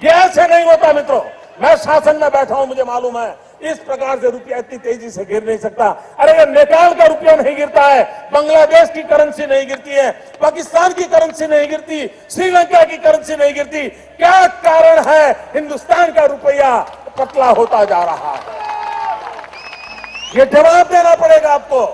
ये ऐसे नहीं होता मित्रों। मैं शासन में बैठा हूं, मुझे मालूम है इस प्रकार से रुपया इतनी तेजी से गिर नहीं सकता। अरे ये नेपाल का रुपया नहीं गिरता है, बांग्लादेश की करेंसी नहीं गिरती है, पाकिस्तान की करेंसी नहीं गिरती, श्रीलंका की करेंसी नहीं गिरती। क्या कारण है हिंदुस्तान का रुपया पतला होता जा रहा है? ये जवाब देना पड़ेगा आपको।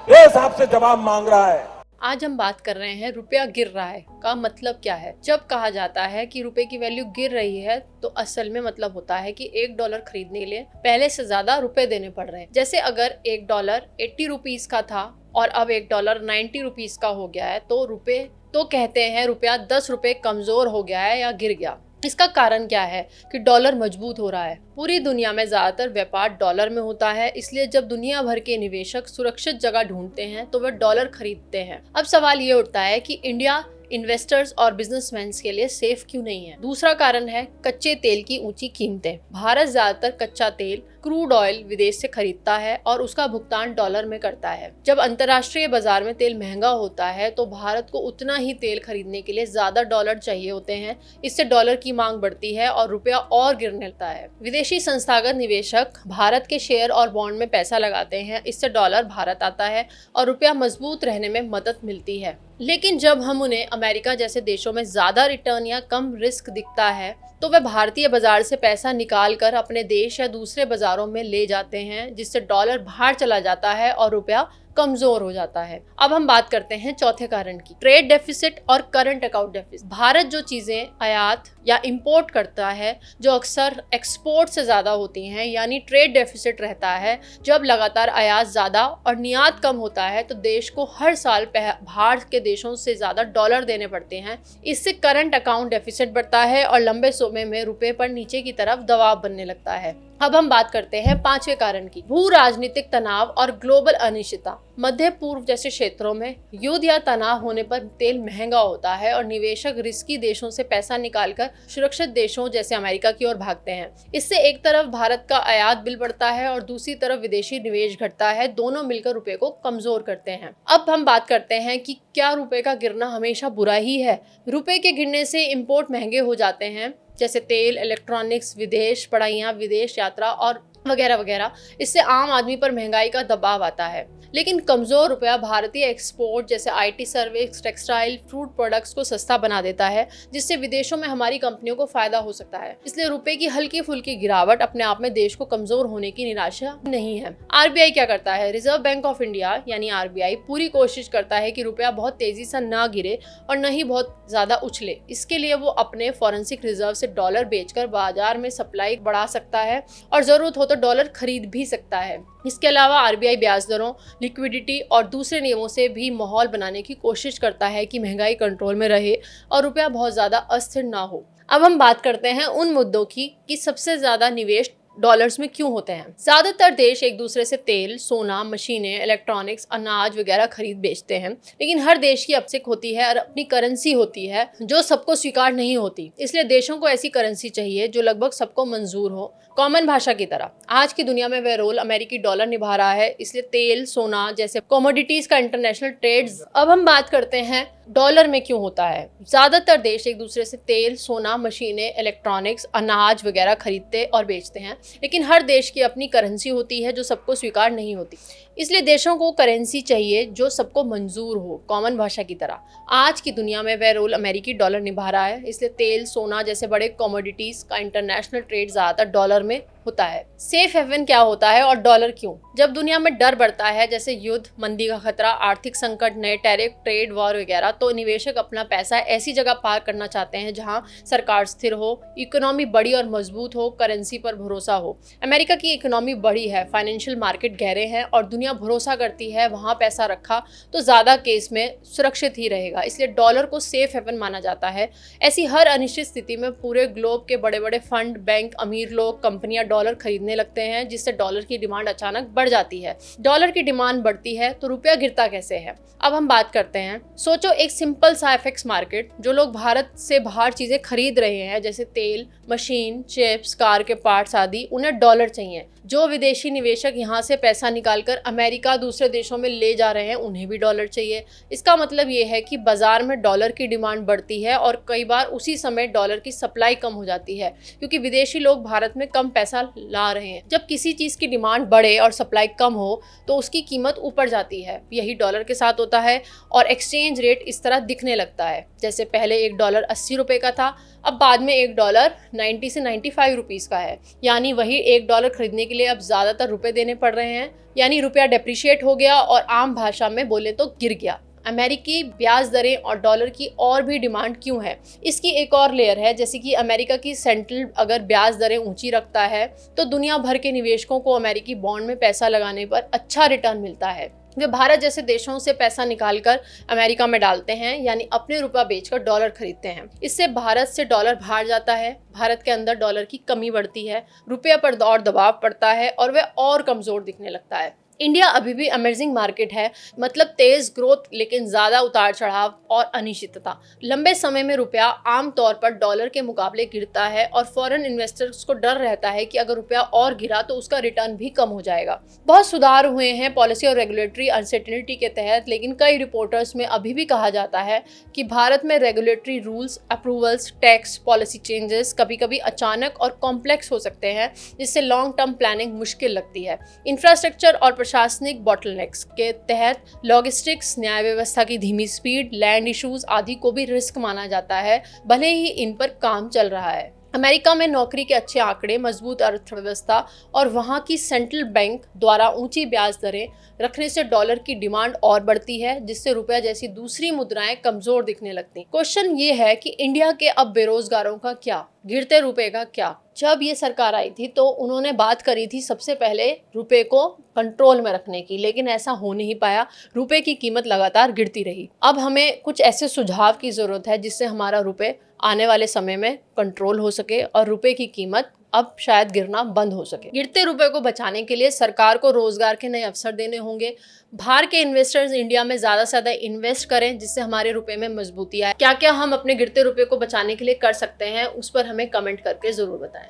देश आपसे जवाब मांग रहा है। आज हम बात कर रहे हैं रुपया गिर रहा है का मतलब क्या है। जब कहा जाता है कि रुपए की वैल्यू गिर रही है तो असल में मतलब होता है कि $1 खरीदने के लिए पहले से ज्यादा रुपए देने पड़ रहे हैं। जैसे अगर $1 80 रुपीज का था और अब $1 90 रुपीज का हो गया है तो कहते हैं रुपया 10 रुपए कमजोर हो गया है या गिर गया। इसका कारण क्या है कि डॉलर मजबूत हो रहा है। पूरी दुनिया में ज्यादातर व्यापार डॉलर में होता है, इसलिए जब दुनिया भर के निवेशक सुरक्षित जगह ढूंढते हैं तो वे डॉलर खरीदते हैं। अब सवाल ये उठता है कि इंडिया इन्वेस्टर्स और बिजनेसमैन के लिए सेफ क्यों नहीं है। दूसरा कारण है कच्चे तेल की ऊंची कीमतें। भारत ज्यादातर कच्चा तेल क्रूड ऑयल विदेश से खरीदता है और उसका भुगतान डॉलर में करता है। जब अंतर्राष्ट्रीय बाजार में तेल महंगा होता है तो भारत को उतना ही तेल खरीदने के लिए ज्यादा डॉलर चाहिए होते हैं। इससे डॉलर की मांग बढ़ती है और रुपया और गिरने लगता है। विदेशी संस्थागत निवेशक भारत के शेयर और बॉन्ड में पैसा लगाते हैं, इससे डॉलर भारत आता है और रुपया मजबूत रहने में मदद मिलती है। लेकिन जब हम उन्हें अमेरिका जैसे देशों में ज्यादा रिटर्न या कम रिस्क दिखता है तो वे भारतीय बाजार से पैसा निकाल कर अपने देश या दूसरे बाजारों में ले जाते हैं, जिससे डॉलर बाहर चला जाता है और रुपया कमजोर हो जाता है। अब हम बात करते हैं चौथे कारण की, ट्रेड डेफिसिट और करंट अकाउंट डेफिसिट। भारत जो चीजें आयात या इंपोर्ट करता है जो अक्सर एक्सपोर्ट से ज्यादा होती हैं, यानी ट्रेड डेफिसिट रहता है। जब लगातार आयात ज्यादा और निर्यात कम होता है तो देश को हर साल बाहर के देशों से ज्यादा डॉलर देने पड़ते हैं। इससे करंट अकाउंट डेफिसिट बढ़ता है और लंबे समय में रुपए पर नीचे की तरफ दबाव बनने लगता है। अब हम बात करते हैं पांचवें कारण की, भू राजनीतिक तनाव और ग्लोबल अनिश्चितता। मध्य पूर्व जैसे क्षेत्रों में युद्ध या तनाव होने पर तेल महंगा होता है और निवेशक रिस्की देशों से पैसा निकालकर सुरक्षित देशों जैसे अमेरिका की ओर भागते हैं। इससे एक तरफ भारत का आयात बिल बढ़ता है और दूसरी तरफ विदेशी निवेश घटता है। दोनों मिलकर रुपए को कमजोर करते हैं। अब हम बात करते हैं कि क्या रुपए का गिरना हमेशा बुरा ही है। रुपए के गिरने से इम्पोर्ट महंगे हो जाते हैं, जैसे तेल, इलेक्ट्रॉनिक्स, विदेश पढ़ाइयाँ, विदेश यात्रा और वगैरह वगैरह। इससे आम आदमी पर महंगाई का दबाव आता है। लेकिन कमजोर रुपया भारतीय एक्सपोर्ट जैसे IT service, textile, fruit products को सस्ता बना देता है, जिससे विदेशों में हमारी कंपनियों को फायदा हो सकता है। इसलिए रुपए की हल्की फुल्की गिरावट अपने आप में देश को कमजोर होने की निराशा नहीं है। आरबीआई क्या करता है? रिजर्व बैंक ऑफ इंडिया यानी आरबीआई पूरी कोशिश करता है कि रुपया बहुत तेजी से ना गिरे और न ही बहुत ज्यादा उछले। इसके लिए वो अपने फॉरेंसिक रिजर्व से डॉलर बेचकर बाजार में सप्लाई बढ़ा सकता है और जरूरत हो तो डॉलर खरीद भी सकता है। इसके अलावा आरबीआई ब्याज दरों, लिक्विडिटी और दूसरे नियमों से भी माहौल बनाने की कोशिश करता है कि महंगाई कंट्रोल में रहे और रुपया बहुत ज्यादा अस्थिर ना हो। अब हम बात करते हैं उन मुद्दों की कि सबसे ज्यादा निवेश डॉलर्स में क्यों होते हैं। ज्यादातर देश एक दूसरे से तेल, सोना, मशीनें, इलेक्ट्रॉनिक्स, अनाज वगैरह खरीद बेचते हैं, लेकिन हर देश की अपसिक होती है और अपनी करेंसी होती है जो सबको स्वीकार नहीं होती। इसलिए देशों को ऐसी करेंसी चाहिए जो लगभग सबको मंजूर हो, कॉमन भाषा की तरह। आज की दुनिया में वह रोल अमेरिकी डॉलर निभा रहा है, इसलिए तेल, सोना जैसे कमोडिटीज का इंटरनेशनल ट्रेड। अब हम बात करते हैं डॉलर में क्यों होता है। ज्यादातर देश एक दूसरे से तेल, सोना, मशीनें, इलेक्ट्रॉनिक्स, अनाज वगैरह खरीदते और बेचते हैं, लेकिन हर देश की अपनी करेंसी होती है जो सबको स्वीकार नहीं होती। इसलिए देशों को करेंसी चाहिए जो सबको मंजूर हो, कॉमन भाषा की तरह। आज की दुनिया में वह रोल अमेरिकी डॉलर निभा रहा है, इसलिए तेल, सोना जैसे बड़े कमोडिटीज का इंटरनेशनल ट्रेड ज्यादातर डॉलर में होता है। सेफ हेवन क्या होता है और डॉलर क्यों? जब दुनिया में डर बढ़ता है जैसे युद्ध, मंदी का खतरा, आर्थिक संकट, नए टैरिफ, ट्रेड वॉर वगैरह, तो निवेशक अपना पैसा ऐसी जगह पार्क करना चाहते हैं जहां सरकार स्थिर हो, इकोनॉमी बड़ी और मजबूत हो, करेंसी पर भरोसा हो। अमेरिका की इकोनॉमी बड़ी है, फाइनेंशियल मार्केट गहरे हैं और दुनिया भरोसा करती है वहां पैसा रखा तो ज्यादा केस में सुरक्षित ही रहेगा। इसलिए डॉलर को सेफ हेवन माना जाता है। ऐसी हर अनिश्चित स्थिति में पूरे ग्लोब के बड़े बड़े फंड, बैंक, अमीर लोग, कंपनियां डॉलर खरीदने लगते हैं, जिससे डॉलर की डिमांड अचानक बढ़ जाती है। डॉलर की डिमांड बढ़ती है तो रुपया गिरता कैसे है? अब हम बात करते हैं। सोचो एक सिंपल सा एफएक्स मार्केट, जो लोग भारत से बाहर चीजें खरीद रहे हैं जैसे तेल, मशीन, चिप्स, कार के पार्ट्स आदि, उन्हें डॉलर चाहिए। जो विदेशी निवेशक यहाँ से पैसा निकालकर अमेरिका, दूसरे देशों में ले जा रहे हैं, उन्हें भी डॉलर चाहिए। इसका मतलब ये है कि बाजार में डॉलर की डिमांड बढ़ती है और कई बार उसी समय डॉलर की सप्लाई कम हो जाती है, क्योंकि विदेशी लोग भारत में कम पैसा ला रहे हैं। जब किसी चीज की डिमांड बढ़े और सप्लाई कम हो तो उसकी कीमत ऊपर जाती है। यही डॉलर के साथ होता है और एक्सचेंज रेट इस तरह दिखने लगता है। जैसे पहले $1 80 का था, अब बाद में $1 90 से 95 रुपीस का है। यानी वही $1 खरीदने के लिए अब ज्यादातर रुपए देने पड़ रहे हैं। यानी रुपया डेप्रिशिएट हो गया और आम भाषा में बोले तो गिर गया। अमेरिकी ब्याज दरें और डॉलर की और भी डिमांड क्यों है? इसकी एक और लेयर है। जैसे कि अमेरिका की सेंट्रल अगर ब्याज दरें ऊंची रखता है तो दुनिया भर के निवेशकों को अमेरिकी बॉन्ड में पैसा लगाने पर अच्छा रिटर्न मिलता है। वे भारत जैसे देशों से पैसा निकालकर अमेरिका में डालते हैं, यानी अपने रुपया बेचकर डॉलर खरीदते हैं। इससे भारत से डॉलर बाहर जाता है, भारत के अंदर डॉलर की कमी बढ़ती है, रुपये पर और दबाव पड़ता है और वह और कमजोर दिखने लगता है। इंडिया अभी भी अमेजिंग मार्केट है, मतलब तेज ग्रोथ, लेकिन ज्यादा उतार चढ़ाव और अनिश्चितता। लंबे समय में रुपया आमतौर पर डॉलर के मुकाबले गिरता है और फॉरेन इन्वेस्टर्स को डर रहता है कि अगर रुपया और गिरा तो उसका रिटर्न भी कम हो जाएगा। बहुत सुधार हुए हैं पॉलिसी और रेगुलेटरी अनसर्टेनिटी के तहत, लेकिन कई रिपोर्टर्स में अभी भी कहा जाता है कि भारत में regulatory rules, approvals, tax policy changes कभी कभी अचानक और कॉम्प्लेक्स हो सकते हैं, जिससे लॉन्ग टर्म प्लानिंग मुश्किल लगती है। इंफ्रास्ट्रक्चर और प्रशासनिक बॉटलनेक्स के तहत लॉजिस्टिक्स, न्याय व्यवस्था की धीमी स्पीड, लैंड इश्यूज आदि को भी रिस्क माना जाता है, भले ही इन पर काम चल रहा है। अमेरिका में नौकरी के अच्छे आंकड़े, मजबूत अर्थव्यवस्था और वहां की सेंट्रल बैंक द्वारा ऊंची ब्याज दरें रखने से डॉलर की डिमांड और बढ़ती है, जिससे रुपया जैसी दूसरी मुद्राएं कमजोर दिखने लगती। क्वेश्चन ये है कि इंडिया के अब बेरोजगारों का क्या, गिरते रुपए का क्या? जब ये सरकार आई थी तो उन्होंने बात करी थी सबसे पहले रुपए को कंट्रोल में रखने की, लेकिन ऐसा हो नहीं पाया। रुपए की कीमत लगातार गिरती रही। अब हमें कुछ ऐसे सुझाव की जरूरत है जिससे हमारा रुपए आने वाले समय में कंट्रोल हो सके और रुपए की कीमत अब शायद गिरना बंद हो सके। गिरते रुपए को बचाने के लिए सरकार को रोजगार के नए अवसर देने होंगे। बाहर के इन्वेस्टर्स इंडिया में ज्यादा से ज्यादा इन्वेस्ट करें, जिससे हमारे रुपए में मजबूती आए। क्या क्या हम अपने गिरते रुपए को बचाने के लिए कर सकते हैं, उस पर हमें कमेंट करके जरूर बताएं।